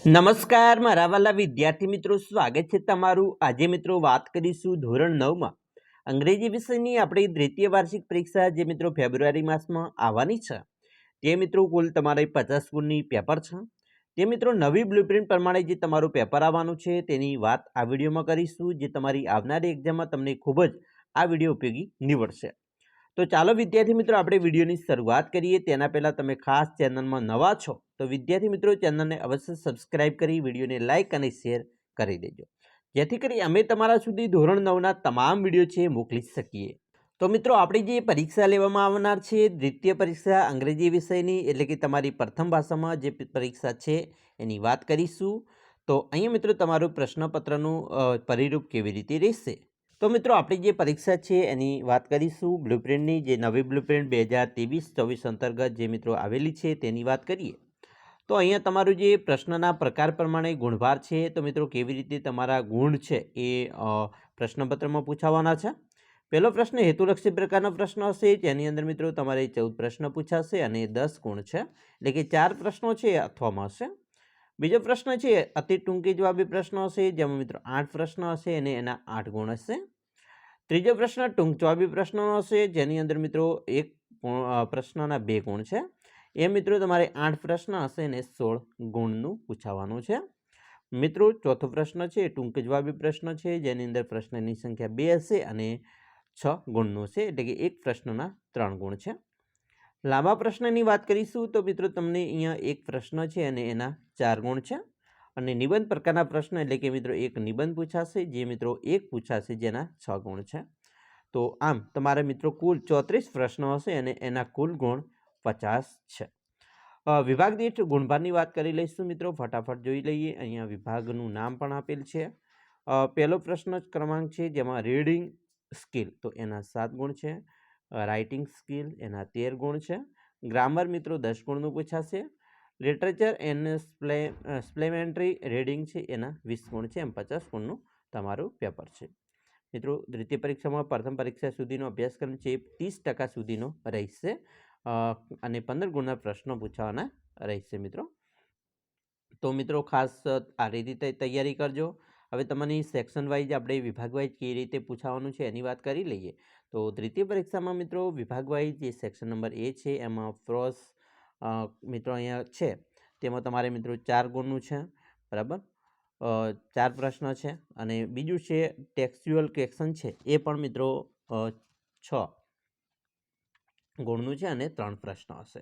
નમસ્કાર મારા વાલા વિદ્યાર્થી મિત્રો, સ્વાગત છે તમારું। આજે મિત્રો વાત કરીશું ધોરણ 9માં અંગ્રેજી વિષયની આપણી દ્વિતીય વાર્ષિક પરીક્ષા જે મિત્રો ફેબ્રુઆરી માસમાં આવવાની છે। તે મિત્રો કુલ તમારે 50 ગુણની પેપર છે। તે મિત્રો નવી બ્લુપ્રિન્ટ પ્રમાણે જે તમારું પેપર આવવાનું છે તેની વાત આ વિડીયોમાં કરીશું, જે તમારી આવનારી એક્ઝામમાં તમને ખૂબ જ આ વિડીયો ઉપયોગી નીવડશે। તો ચાલો વિદ્યાર્થી મિત્રો આપણે વિડીયોની શરૂઆત કરીએ। તેના પહેલાં તમે ખાસ ચેનલમાં નવા છો તો વિદ્યાર્થી મિત્રો ચેનલને અવશ્ય સબસ્ક્રાઇબ કરી વિડીયોને લાઇક અને શેર કરી દેજો, જેથી કરી અમે તમારા સુધી ધોરણ 9ના તમામ વિડીયો છે મોકલી શકીએ। તો મિત્રો આપણી જે પરીક્ષા લેવામાં આવનાર છે દ્વિતીય પરીક્ષા અંગ્રેજી વિષયની, એટલે કે તમારી પ્રથમ ભાષામાં જે પરીક્ષા છે એની વાત કરીશું। તો અહીંયા મિત્રો તમારું પ્રશ્નપત્રનું પરિરૂપ કેવી રીતે રહેશે। તો મિત્રો આપણી જે પરીક્ષા છે એની વાત કરીશું। બ્લુપ્રિન્ટની જે નવી બ્લુપ્રિન્ટ 2023-24 અંતર્ગત જે મિત્રો આવેલી છે તેની વાત કરીએ તો અહીંયા તમારું જે પ્રશ્નના પ્રકાર પ્રમાણે ગુણભાર છે, તો મિત્રો કેવી રીતે તમારા ગુણ છે એ પ્રશ્નપત્રમાં પૂછાવાના છે। પહેલો પ્રશ્ન હેતુલક્ષી પ્રકારનો પ્રશ્ન હશે, જેની અંદર મિત્રો તમારે 14 પ્રશ્ન પૂછાશે અને 10 ગુણ છે, એટલે કે 4 પ્રશ્નો છે અથવામાં હશે। બીજો પ્રશ્ન છે અતિ ટૂંકી જવાબી પ્રશ્ન હશે, જેમાં મિત્રો 8 પ્રશ્ન હશે અને એના 8 ગુણ હશે। ત્રીજો પ્રશ્ન ટૂંક જવાબી પ્રશ્નનો હશે, જેની અંદર મિત્રો એક પ્રશ્નના 2 ગુણ છે। એ મિત્રો તમારે 8 પ્રશ્ન હશે અને 16 ગુણનું પૂછાવાનું છે। મિત્રો ચોથો પ્રશ્ન છે ટૂંક જવાબી પ્રશ્ન છે, જેની અંદર પ્રશ્નની સંખ્યા 2 હશે અને 6 ગુણનું છે, એટલે કે એક પ્રશ્નના 3 ગુણ છે। લાંબા પ્રશ્નની વાત કરીશું તો મિત્રો તમને અહીંયા એક પ્રશ્ન છે અને એના 4 ગુણ છે। અને નિબંધ પ્રકારના પ્રશ્ન એટલે કે મિત્રો એક નિબંધ પૂછાશે, જે મિત્રો એક પૂછાશે જેના 6 ગુણ છે। તો આમ તમારા મિત્રો કુલ 34 પ્રશ્નો હશે અને એના કુલ ગુણ 50 છે। વિભાગ દીઠ ગુણભારની વાત કરી લઈશું મિત્રો, ફટાફટ જોઈ લઈએ। અહીંયા વિભાગનું નામ પણ આપેલ છે। પહેલો પ્રશ્ન ક્રમાંક છે જેમાં રીડિંગ સ્કિલ, તો એના 7 ગુણ છે। રાઇટિંગ સ્કિલ એના 13 ગુણ છે। ગ્રામર મિત્રો 10 ગુણનું પૂછાશે। લિટરેચર એન્ડ સપ્લિમેન્ટરી રીડિંગ છે એના 20 ગુણ છે। એમ 50 ગુણનું તમારું પેપર છે। મિત્રો દ્વિતીય પરીક્ષામાં પ્રથમ પરીક્ષા સુધીનો અભ્યાસક્રમ છે 30% સુધીનો રહેશે અને 15 ગુણના પ્રશ્નો પૂછવાના રહેશે મિત્રો। તો મિત્રો ખાસ આ રીતે તૈયારી કરજો। હવે તમારી સેક્શન વાઇઝ આપણે વિભાગ વાઇઝ કેવી રીતે પૂછાવાનું છે એની વાત કરી લઈએ। તો દ્વિતીય પરીક્ષામાં મિત્રો વિભાગ વાઇઝ જે સેક્શન નંબર એ છે એમાં પ્રોસ મિત્રો અહીંયા છે, તેમાં તમારે મિત્રો 4 ગુણનું છે, બરાબર। 4 પ્રશ્ન છે અને બીજું છે ટેક્સ્ચ્યુઅલ ક્વેશ્ચન છે, એ પણ મિત્રો 6 ગુણનું છે અને 3 પ્રશ્ન હશે।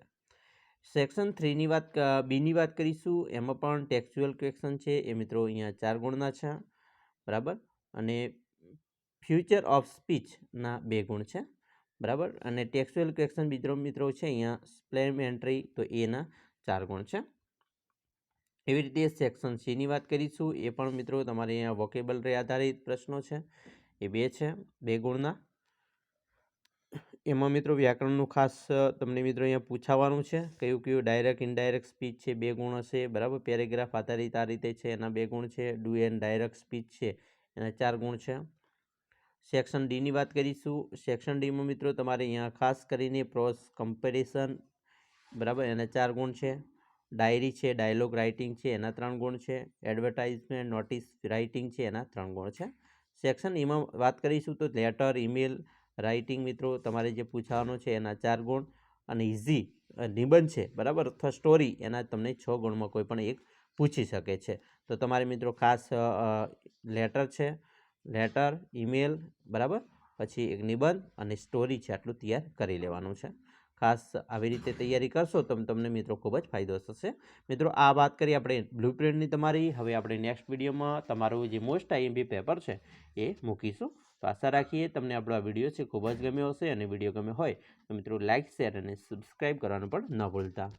સેક્શન 3ની વાત બીની વાત કરીશું, એમાં પણ ટેક્સ્ચ્યુઅલ ક્વેશ્ચન છે, એ મિત્રો અહીંયા 4 ગુણના છે, બરાબર। અને ફ્યુચર ઓફ સ્પીચના 2 ગુણ છે, બરાબર। અને ટેક્સ્ચ્યુઅલ ક્વેશ્ચન મિત્રો છે અહીંયા સપ્લિમેન્ટરી, તો એના 4 ગુણ છે। એવી રીતે સેક્શન સીની વાત કરીશું, એ પણ મિત્રો તમારે અહીંયા વોકેબલરી આધારિત પ્રશ્નો છે, એ 2 છે, 2 ગુણના। એમાં મિત્રો વ્યાકરણનું ખાસ તમને મિત્રો અહીંયા પૂછાવાનું છે, કયું ડાયરેક્ટ ઇનડાયરેક્ટ સ્પીચ છે 2 ગુણ હશે, બરાબર। પેરેગ્રાફ આધારિત આ રીતે છે એના 2 ગુણ છે। ડુ એન્ડ ડાયરેક્ટ સ્પીચ છે એના 4 ગુણ છે। સેક્શન ડીની વાત કરીશું, સેક્શન ડીમાં મિત્રો તમારે અહીંયા ખાસ કરીને પ્રોસ કમ્પેરિઝન, બરાબર, એના 4 ગુણ છે। ડાયરી છે, ડાયલોગ રાઇટિંગ છે એના 3 ગુણ છે। એડવર્ટાઇઝમેન્ટ નોટિસ રાઇટિંગ છે એના 3 ગુણ છે। સેક્શન ઈમાં વાત કરીશું તો લેટર ઈમેલ રાઇટિંગ મિત્રો તમારે જે પૂછવાનું છે એના 4 ગુણ અને ઇઝી નિબંધ છે, બરાબર, અથવા સ્ટોરી એના તમને 6 ગુણમાં કોઈ પણ એક પૂછી શકે છે। તો તમારે મિત્રો ખાસ લેટર છે, લેટર ઈમેલ, બરાબર, પછી એક નિબંધ અને સ્ટોરી છે, આટલું તૈયાર કરી લેવાનું છે। ખાસ આવી રીતે તૈયારી કરશો તો તમને મિત્રો ખૂબ જ ફાયદો થશે। મિત્રો આ વાત કરી આપણે બ્લુપ્રિન્ટની તમારી। હવે આપણે નેક્સ્ટ વિડીયોમાં તમારું જે મોસ્ટ આઈએમપી પેપર છે એ મૂકીશું। તો આશા રાખીએ તમને આપણો આ વિડીયો છે ખૂબ જ ગમ્યો હશે, અને વિડીયો ગમ્યો હોય તો મિત્રો લાઇક, શેર અને સબસ્ક્રાઈબ કરવાનું પણ ન ભૂલતા।